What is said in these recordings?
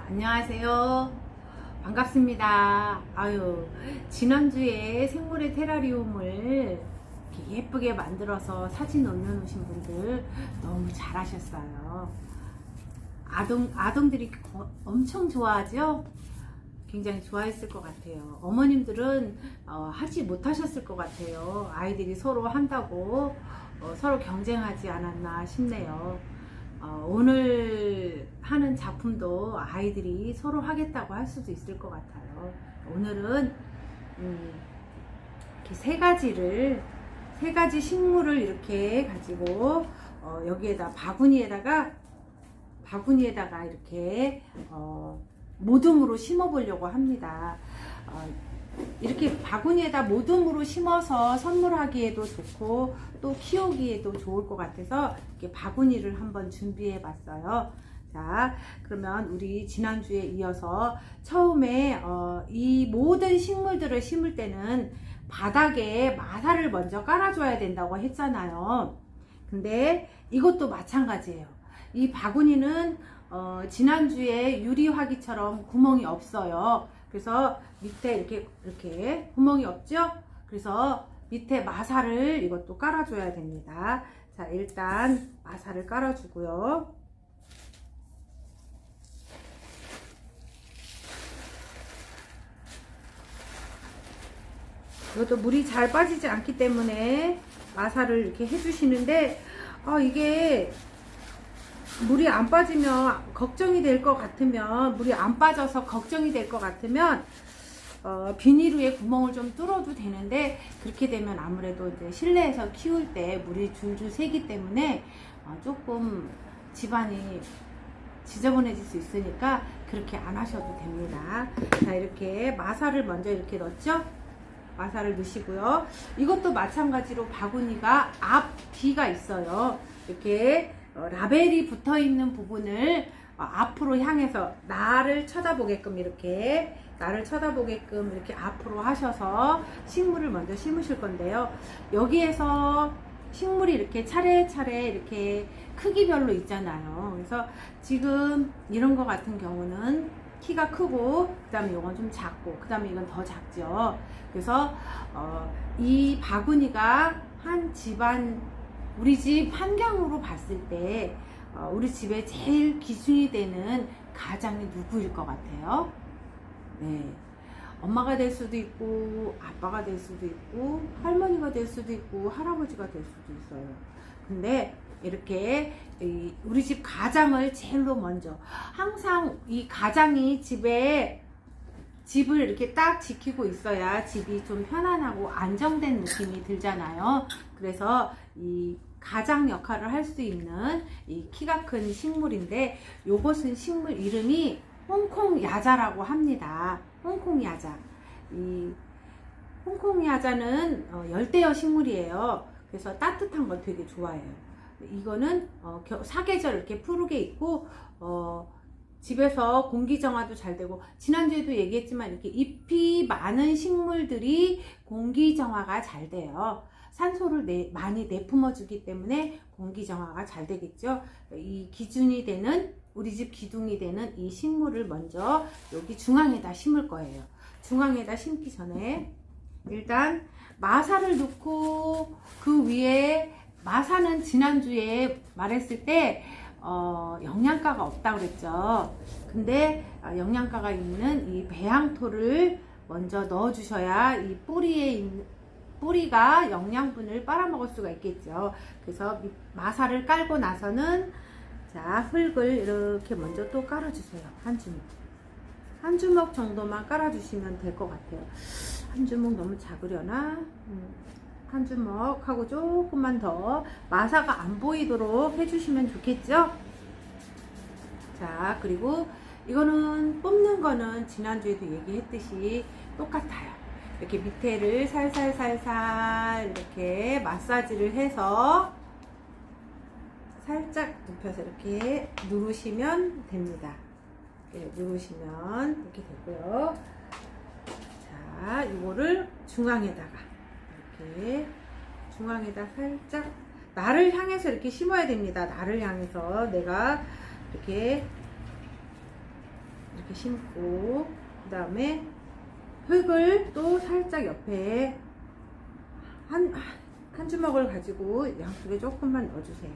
안녕하세요. 반갑습니다. 아유, 지난주에 생물의 테라리움을 이렇게 예쁘게 만들어서 사진 올려놓으신 분들 너무 잘하셨어요. 아동들이 엄청 좋아하죠? 굉장히 좋아했을 것 같아요. 어머님들은 하지 못하셨을 것 같아요. 아이들이 서로 한다고 서로 경쟁하지 않았나 싶네요. 오늘 하는 작품도 아이들이 서로 하겠다고 할 수도 있을 것 같아요. 오늘은 이렇게 세 가지 식물을 이렇게 가지고 여기에다 바구니에다가 이렇게 모둠으로 심어 보려고 합니다. 이렇게 바구니에다 모둠으로 심어서 선물하기에도 좋고 또 키우기에도 좋을 것 같아서 이렇게 바구니를 한번 준비해 봤어요. 자, 그러면 우리 지난주에 이어서 처음에 이 모든 식물들을 심을 때는 바닥에 마사를 먼저 깔아줘야 된다고 했잖아요. 근데 이것도 마찬가지예요. 이 바구니는 지난주에 유리화기처럼 구멍이 없어요. 그래서 밑에 이렇게 구멍이 없죠? 그래서 밑에 마사를 이것도 깔아줘야 됩니다. 자, 일단 마사를 깔아주고요. 이것도 물이 잘 빠지지 않기 때문에 마사를 이렇게 해주시는데 이게 물이 안 빠지면 걱정이 될 것 같으면 물이 안 빠져서 걱정이 될 것 같으면 비닐 위에 구멍을 좀 뚫어도 되는데 그렇게 되면 아무래도 이제 실내에서 키울 때 물이 줄줄 새기 때문에 조금 집안이 지저분해질 수 있으니까 그렇게 안 하셔도 됩니다. 자, 이렇게 마사를 먼저 이렇게 넣었죠? 마사를 넣으시고요. 이것도 마찬가지로 바구니가 앞뒤가 있어요. 이렇게 라벨이 붙어 있는 부분을 앞으로 향해서 나를 쳐다보게끔 이렇게 앞으로 하셔서 식물을 먼저 심으실 건데요. 여기에서 식물이 이렇게 차례차례 이렇게 크기별로 있잖아요. 그래서 지금 이런 거 같은 경우는 키가 크고 그 다음에 이건 좀 작고 그 다음에 이건 더 작죠. 그래서 이 바구니가 한 집안 우리 집 환경으로 봤을 때 우리 집에 제일 기준이 되는 가장이 누구일 것 같아요? 네, 엄마가 될 수도 있고 아빠가 될 수도 있고 할머니가 될 수도 있고 할아버지가 될 수도 있어요. 근데 이렇게 우리 집 가장을 제일로 먼저 항상 이 가장이 집을 이렇게 딱 지키고 있어야 집이 좀 편안하고 안정된 느낌이 들잖아요. 그래서 이 가장 역할을 할 수 있는 이 키가 큰 식물인데 요것은 식물 이름이 홍콩야자라고 합니다. 홍콩야자. 이 홍콩야자는 열대어 식물이에요. 그래서 따뜻한 걸 되게 좋아해요. 이거는 사계절 이렇게 푸르게 있고 집에서 공기정화도 잘 되고 지난주에도 얘기했지만 이렇게 잎이 많은 식물들이 공기정화가 잘 돼요. 산소를 많이 내뿜어 주기 때문에 공기정화가 잘 되겠죠. 이 기준이 되는 우리 집 기둥이 되는 이 식물을 먼저 여기 중앙에다 심을 거예요. 중앙에다 심기 전에 일단 마사를 넣고 그 위에 마사는 지난주에 말했을 때 영양가가 없다고 그랬죠. 근데 영양가가 있는 이 배양토를 먼저 넣어 주셔야 이 뿌리가 영양분을 빨아먹을 수가 있겠죠. 그래서 마사를 깔고 나서는 자, 흙을 이렇게 먼저 또 깔아주세요. 한 주먹 정도만 깔아주시면 될 것 같아요. 한 주먹 너무 작으려나? 한 주먹 하고 조금만 더 마사가 안 보이도록 해주시면 좋겠죠. 자, 그리고 이거는 뽑는 거는 지난주에도 얘기했듯이 똑같아요. 이렇게 밑에를 살살살살 이렇게 마사지를 해서 살짝 눕혀서 이렇게 누르시면 됩니다. 이렇게 누르시면 이렇게 되고요. 자, 이거를 중앙에다가 이렇게 중앙에다 살짝 나를 향해서 이렇게 심어야 됩니다. 나를 향해서 내가 이렇게 이렇게 심고, 그 다음에 흙을 또 살짝 옆에 한 주먹을 가지고 양쪽에 조금만 넣어주세요.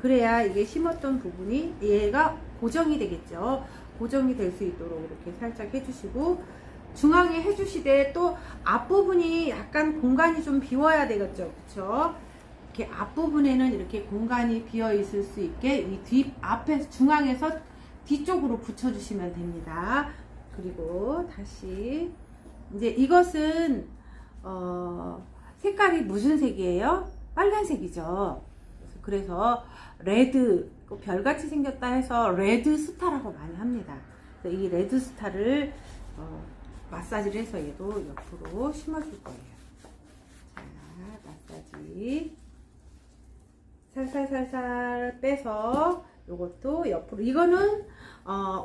그래야 이게 심었던 부분이 얘가 고정이 되겠죠. 고정이 될 수 있도록 이렇게 살짝 해주시고, 중앙에 해주시되 또 앞부분이 약간 공간이 좀 비워야 되겠죠. 그쵸? 이렇게 앞부분에는 이렇게 공간이 비어 있을 수 있게 이 앞에서 중앙에서 뒤쪽으로 붙여주시면 됩니다. 그리고 다시 이제 이것은 색깔이 무슨 색이에요? 빨간색이죠. 그래서 레드, 별같이 생겼다 해서 레드 스타라고 많이 합니다. 이 레드 스타를 마사지를 해서 얘도 옆으로 심어줄 거예요. 자, 마사지 살살살살 빼서 요것도 옆으로, 이거는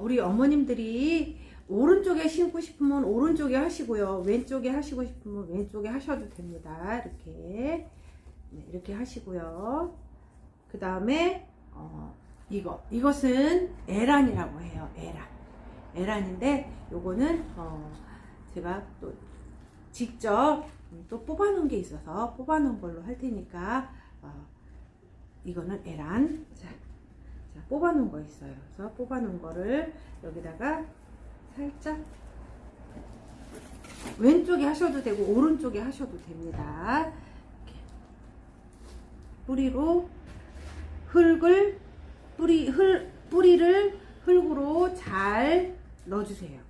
우리 어머님들이 오른쪽에 심고 싶으면 오른쪽에 하시고요, 왼쪽에 하시고 싶으면 왼쪽에 하셔도 됩니다. 이렇게 이렇게 하시고요. 그 다음에 이것은 에란이라고 해요. 에란인데 요거는 제가 또 직접 또 뽑아 놓은 게 있어서 뽑아 놓은 걸로 할 테니까 이거는 에란. 자, 뽑아 놓은 거 있어요. 그래서 뽑아 놓은 거를 여기다가 살짝 왼쪽에 하셔도 되고 오른쪽에 하셔도 됩니다. 이렇게 뿌리로 뿌리를 흙으로 잘 넣어주세요.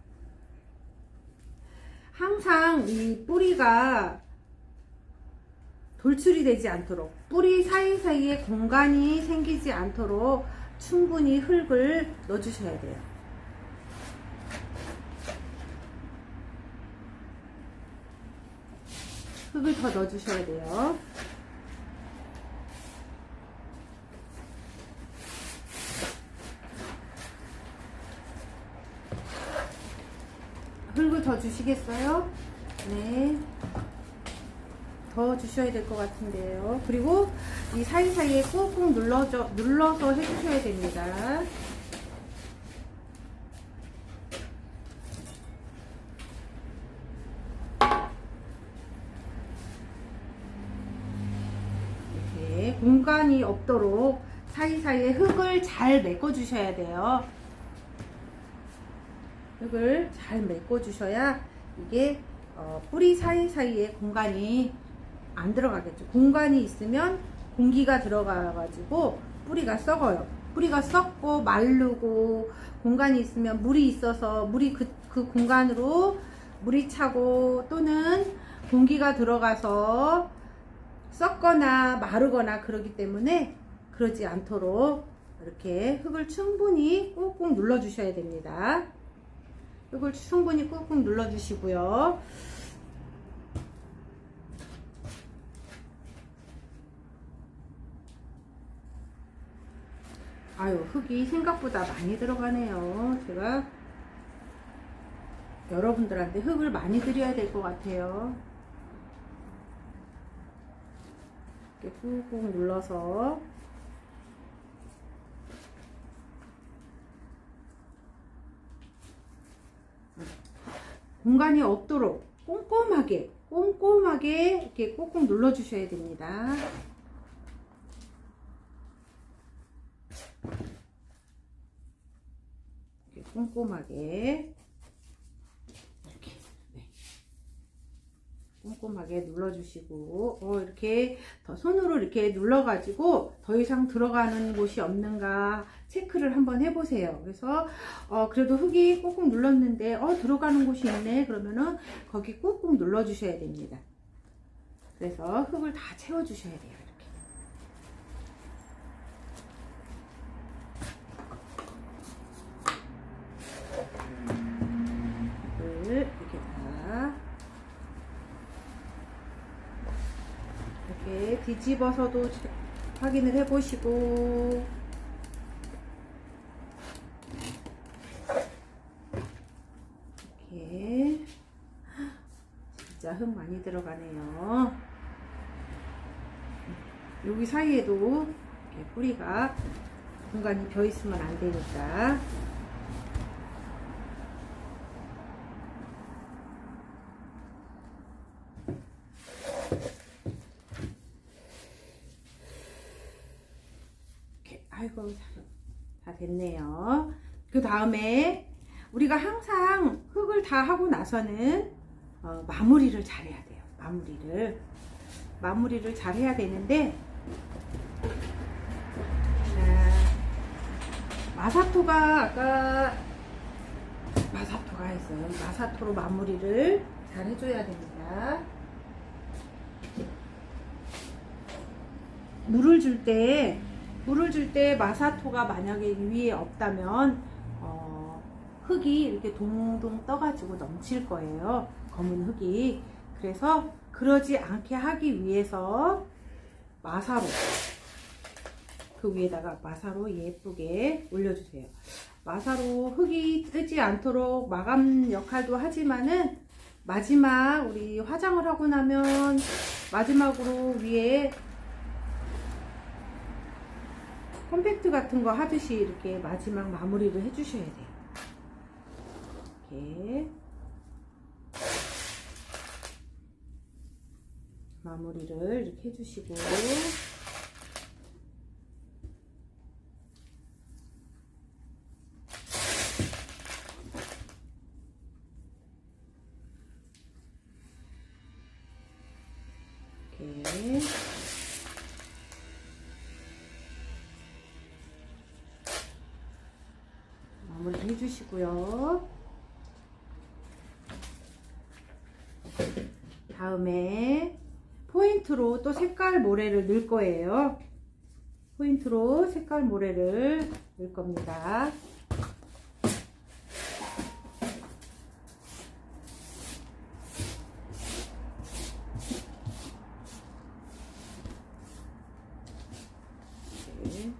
항상 이 뿌리가 돌출이 되지 않도록, 뿌리 사이사이에 공간이 생기지 않도록 충분히 흙을 넣어주셔야 돼요. 흙을 더 넣어주셔야 돼요. 흙을 더 주시겠어요? 네. 더 주셔야 될 것 같은데요. 그리고 이 사이사이에 꾹꾹 눌러서 해주셔야 됩니다. 이렇게 공간이 없도록 사이사이에 흙을 잘 메꿔 주셔야 돼요. 흙을 잘 메꿔 주셔야 이게 뿌리 사이사이에 공간이 안 들어가겠죠. 공간이 있으면 공기가 들어가 가지고 뿌리가 썩어요. 뿌리가 썩고 마르고, 공간이 있으면 물이 있어서 물이 그 공간으로 물이 차고 또는 공기가 들어가서 썩거나 마르거나 그러기 때문에 그러지 않도록 이렇게 흙을 충분히 꾹꾹 눌러 주셔야 됩니다. 흙을 충분히 꾹꾹 눌러 주시고요. 아유, 흙이 생각보다 많이 들어가네요. 제가 여러분들한테 흙을 많이 드려야 될 것 같아요. 이렇게 꾹꾹 눌러서 공간이 없도록 꼼꼼하게 이렇게 꾹꾹 눌러 주셔야 됩니다. 이렇게 꼼꼼하게 이렇게 꼼꼼하게 눌러 주시고, 이렇게 더 손으로 이렇게 눌러 가지고 더 이상 들어가는 곳이 없는가 체크를 한번 해 보세요. 그래서 그래도 흙이 꾹꾹 눌렀는데 들어가는 곳이 있네, 그러면은 거기 꾹꾹 눌러 주셔야 됩니다. 그래서 흙을 다 채워 주셔야 돼요. 이렇게 다 이렇게 뒤집어서도 확인을 해 보시고, 이렇게 진짜 흙 많이 들어가네요. 여기 사이에도 이렇게 뿌리가 공간이 비어 있으면 안 되니까 아이고, 다 됐네요. 그 다음에 우리가 항상 흙을 다 하고 나서는 마무리를 잘 해야 돼요. 마무리를 잘 해야 되는데, 자, 마사토가 아까 마사토가 했어요. 마사토로 마무리를 잘 해줘야 됩니다. 물을 줄 때 마사토가 만약에 위에 없다면 흙이 이렇게 동동 떠가지고 넘칠 거예요. 검은 흙이. 그래서 그러지 않게 하기 위해서 마사로, 그 위에다가 마사로 예쁘게 올려주세요. 마사로 흙이 뜨지 않도록 마감 역할도 하지만은 마지막 우리 화장을 하고 나면 마지막으로 위에 컴팩트 같은 거 하듯이 이렇게 마지막 마무리를 해주셔야 돼요. 이렇게 마무리를 이렇게 해주시고, 이렇게 마무리 해주시고요. 다음에 포인트로 또 색깔 모래를 넣을 거예요. 포인트로 색깔 모래를 넣을 겁니다. 이렇게.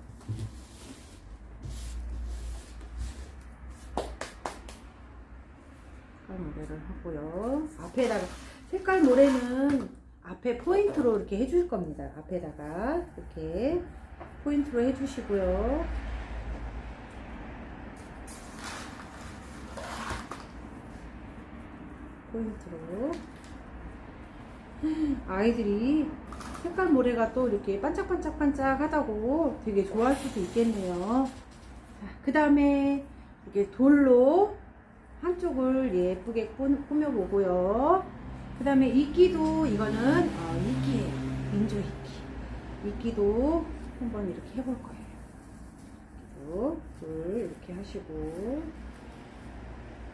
색깔 모래를 하고요. 앞에다가 색깔 모래는 앞에 포인트로 이렇게 해줄 겁니다. 앞에다가 이렇게 포인트로 해주시고요. 포인트로. 아이들이 색깔 모래가 또 이렇게 반짝반짝반짝 하다고 되게 좋아할 수도 있겠네요. 그 다음에 이렇게 돌로 한쪽을 예쁘게 꾸며보고요. 그 다음에 이끼도, 이거는 이끼예요. 민조 이끼. 이끼도 한번 이렇게 해볼 거예요. 둘 이렇게 하시고,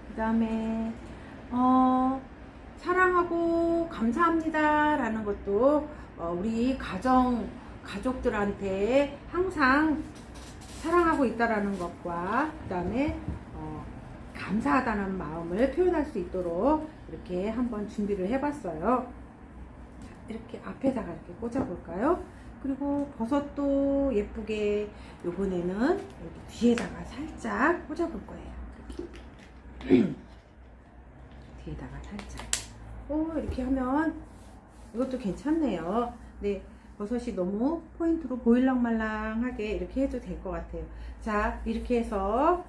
그 다음에 사랑하고 감사합니다 라는 것도 우리 가족들한테 항상 사랑하고 있다라는 것과, 그 다음에 감사하다는 마음을 표현할 수 있도록 이렇게 한번 준비를 해봤어요. 이렇게 앞에다가 이렇게 꽂아볼까요? 그리고 버섯도 예쁘게 요번에는 여기 뒤에다가 살짝 꽂아볼 거예요. 이렇게. 뒤에다가 살짝. 이렇게 하면 이것도 괜찮네요. 네, 버섯이 너무 포인트로 보일랑말랑하게 이렇게 해도 될 것 같아요. 자, 이렇게 해서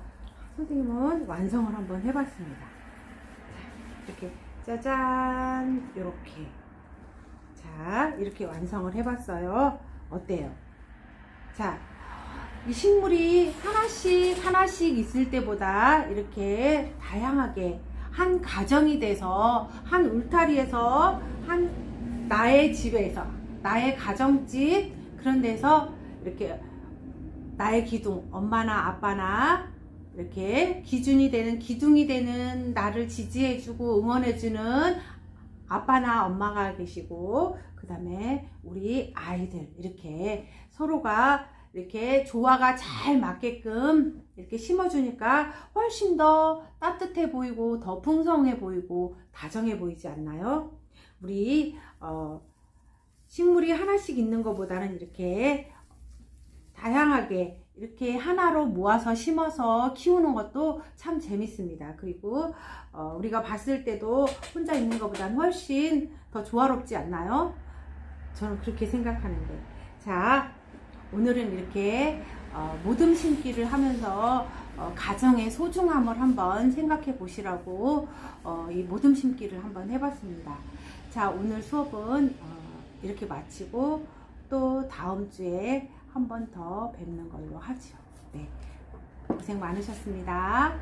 선생님은 완성을 한번 해봤습니다. 자, 이렇게 짜잔, 이렇게. 자, 이렇게 완성을 해봤어요. 어때요? 자, 이 식물이 하나씩 있을 때보다 이렇게 다양하게 한 가정이 돼서, 한 울타리에서, 한 나의 집에서, 나의 가정집, 그런 데서 이렇게 나의 기둥, 엄마나 아빠나 이렇게 기준이 되는, 기둥이 되는, 나를 지지해주고 응원해주는 아빠나 엄마가 계시고, 그 다음에 우리 아이들, 이렇게 서로가 이렇게 조화가 잘 맞게끔 이렇게 심어주니까 훨씬 더 따뜻해 보이고 더 풍성해 보이고 다정해 보이지 않나요? 우리 식물이 하나씩 있는 것보다는 이렇게 다양하게 이렇게 하나로 모아서 심어서 키우는 것도 참 재밌습니다. 그리고 우리가 봤을 때도 혼자 있는 것보다는 훨씬 더 조화롭지 않나요? 저는 그렇게 생각하는데. 자, 오늘은 이렇게 모듬 심기를 하면서 가정의 소중함을 한번 생각해 보시라고 이 모듬 심기를 한번 해봤습니다. 자, 오늘 수업은 이렇게 마치고 또 다음 주에 한 번 더 뵙는 걸로 하죠. 네. 고생 많으셨습니다.